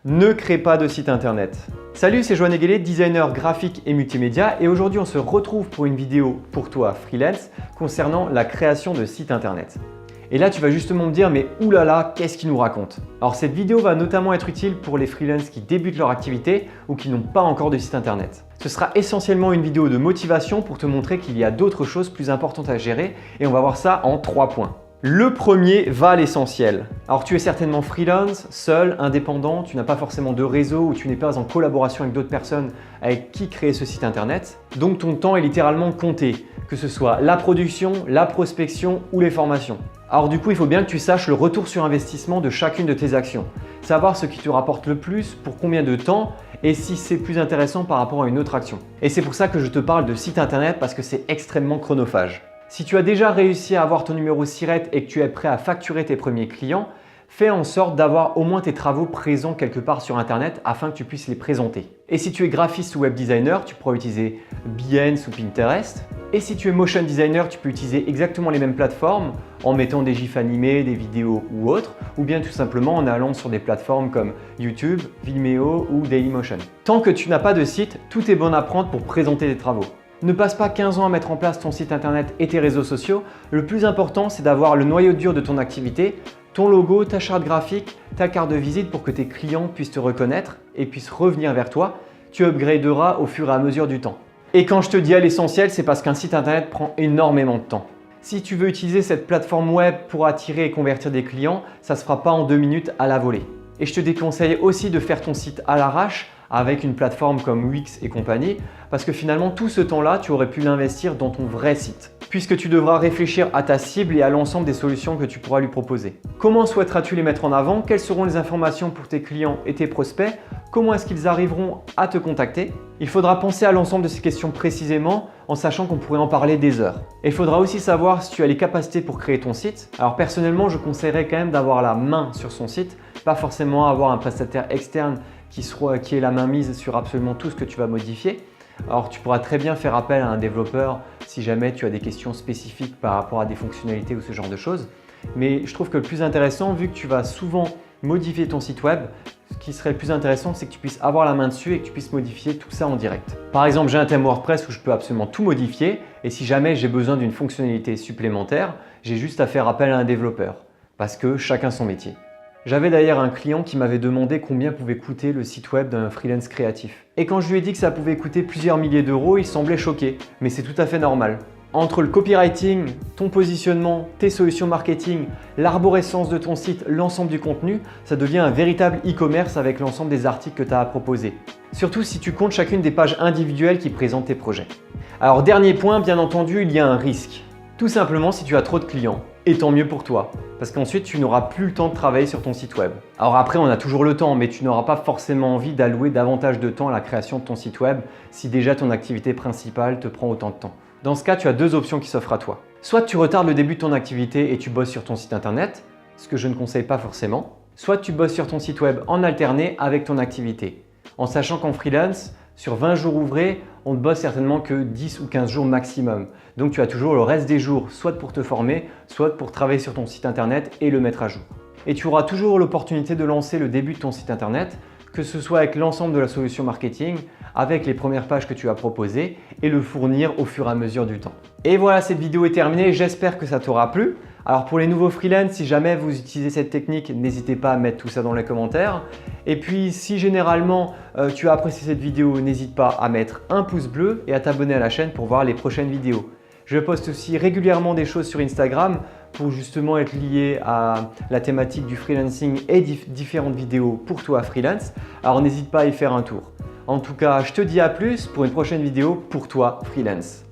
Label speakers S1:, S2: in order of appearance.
S1: Ne crée pas de site internet. Salut, c'est Joanne Eguélé, designer graphique et multimédia et aujourd'hui on se retrouve pour une vidéo pour toi freelance concernant la création de sites internet. Et là tu vas justement me dire mais oulala, qu'est-ce qu'il nous raconte? Alors cette vidéo va notamment être utile pour les freelances qui débutent leur activité ou qui n'ont pas encore de site internet. Ce sera essentiellement une vidéo de motivation pour te montrer qu'il y a d'autres choses plus importantes à gérer et on va voir ça en 3 points. Le premier va à l'essentiel. Alors tu es certainement freelance, seul, indépendant, tu n'as pas forcément de réseau ou tu n'es pas en collaboration avec d'autres personnes avec qui créer ce site internet. Donc ton temps est littéralement compté, que ce soit la production, la prospection ou les formations. Alors du coup, il faut bien que tu saches le retour sur investissement de chacune de tes actions. Savoir ce qui te rapporte le plus, pour combien de temps et si c'est plus intéressant par rapport à une autre action. Et c'est pour ça que je te parle de site internet parce que c'est extrêmement chronophage. Si tu as déjà réussi à avoir ton numéro SIRET et que tu es prêt à facturer tes premiers clients, fais en sorte d'avoir au moins tes travaux présents quelque part sur internet afin que tu puisses les présenter. Et si tu es graphiste ou web designer, tu pourras utiliser Behance ou Pinterest. Et si tu es motion designer, tu peux utiliser exactement les mêmes plateformes en mettant des gifs animés, des vidéos ou autres, ou bien tout simplement en allant sur des plateformes comme YouTube, Vimeo ou Dailymotion. Tant que tu n'as pas de site, tout est bon à prendre pour présenter tes travaux. Ne passe pas 15 ans à mettre en place ton site internet et tes réseaux sociaux. Le plus important, c'est d'avoir le noyau dur de ton activité, ton logo, ta charte graphique, ta carte de visite pour que tes clients puissent te reconnaître et puissent revenir vers toi. Tu upgraderas au fur et à mesure du temps. Et quand je te dis à l'essentiel, c'est parce qu'un site internet prend énormément de temps. Si tu veux utiliser cette plateforme web pour attirer et convertir des clients, ça ne se fera pas en 2 minutes à la volée. Et je te déconseille aussi de faire ton site à l'arrache avec une plateforme comme Wix et compagnie parce que finalement tout ce temps-là, tu aurais pu l'investir dans ton vrai site puisque tu devras réfléchir à ta cible et à l'ensemble des solutions que tu pourras lui proposer. Comment souhaiteras-tu les mettre en avant? Quelles seront les informations pour tes clients et tes prospects? Comment est-ce qu'ils arriveront à te contacter? Il faudra penser à l'ensemble de ces questions précisément en sachant qu'on pourrait en parler des heures. Et il faudra aussi savoir si tu as les capacités pour créer ton site. Alors personnellement, je conseillerais quand même d'avoir la main sur son site, pas forcément avoir un prestataire externe qui ait la main mise sur absolument tout ce que tu vas modifier. Alors tu pourras très bien faire appel à un développeur si jamais tu as des questions spécifiques par rapport à des fonctionnalités ou ce genre de choses. Mais je trouve que le plus intéressant, vu que tu vas souvent modifier ton site web, ce qui serait le plus intéressant, c'est que tu puisses avoir la main dessus et que tu puisses modifier tout ça en direct. Par exemple, j'ai un thème WordPress où je peux absolument tout modifier et si jamais j'ai besoin d'une fonctionnalité supplémentaire, j'ai juste à faire appel à un développeur parce que chacun son métier. J'avais d'ailleurs un client qui m'avait demandé combien pouvait coûter le site web d'un freelance créatif. Et quand je lui ai dit que ça pouvait coûter plusieurs milliers d'euros, il semblait choqué, mais c'est tout à fait normal. Entre le copywriting, ton positionnement, tes solutions marketing, l'arborescence de ton site, l'ensemble du contenu, ça devient un véritable e-commerce avec l'ensemble des articles que tu as à proposer. Surtout si tu comptes chacune des pages individuelles qui présentent tes projets. Alors dernier point, bien entendu, il y a un risque. Tout simplement si tu as trop de clients. Et tant mieux pour toi, parce qu'ensuite tu n'auras plus le temps de travailler sur ton site web. Alors après on a toujours le temps, mais tu n'auras pas forcément envie d'allouer davantage de temps à la création de ton site web si déjà ton activité principale te prend autant de temps. Dans ce cas, tu as 2 options qui s'offrent à toi. Soit tu retardes le début de ton activité et tu bosses sur ton site internet, ce que je ne conseille pas forcément. Soit tu bosses sur ton site web en alterné avec ton activité, en sachant qu'en freelance, sur 20 jours ouvrés, on ne bosse certainement que 10 ou 15 jours maximum. Donc tu as toujours le reste des jours, soit pour te former, soit pour travailler sur ton site internet et le mettre à jour. Et tu auras toujours l'opportunité de lancer le début de ton site internet, que ce soit avec l'ensemble de la solution marketing, avec les premières pages que tu as proposées et le fournir au fur et à mesure du temps. Et voilà, cette vidéo est terminée, j'espère que ça t'aura plu. Alors pour les nouveaux freelance, si jamais vous utilisez cette technique, n'hésitez pas à mettre tout ça dans les commentaires. Et puis si généralement tu as apprécié cette vidéo, n'hésite pas à mettre un pouce bleu et à t'abonner à la chaîne pour voir les prochaines vidéos. Je poste aussi régulièrement des choses sur Instagram pour justement être lié à la thématique du freelancing et différentes vidéos pour toi freelance. Alors n'hésite pas à y faire un tour. En tout cas, je te dis à plus pour une prochaine vidéo pour toi freelance.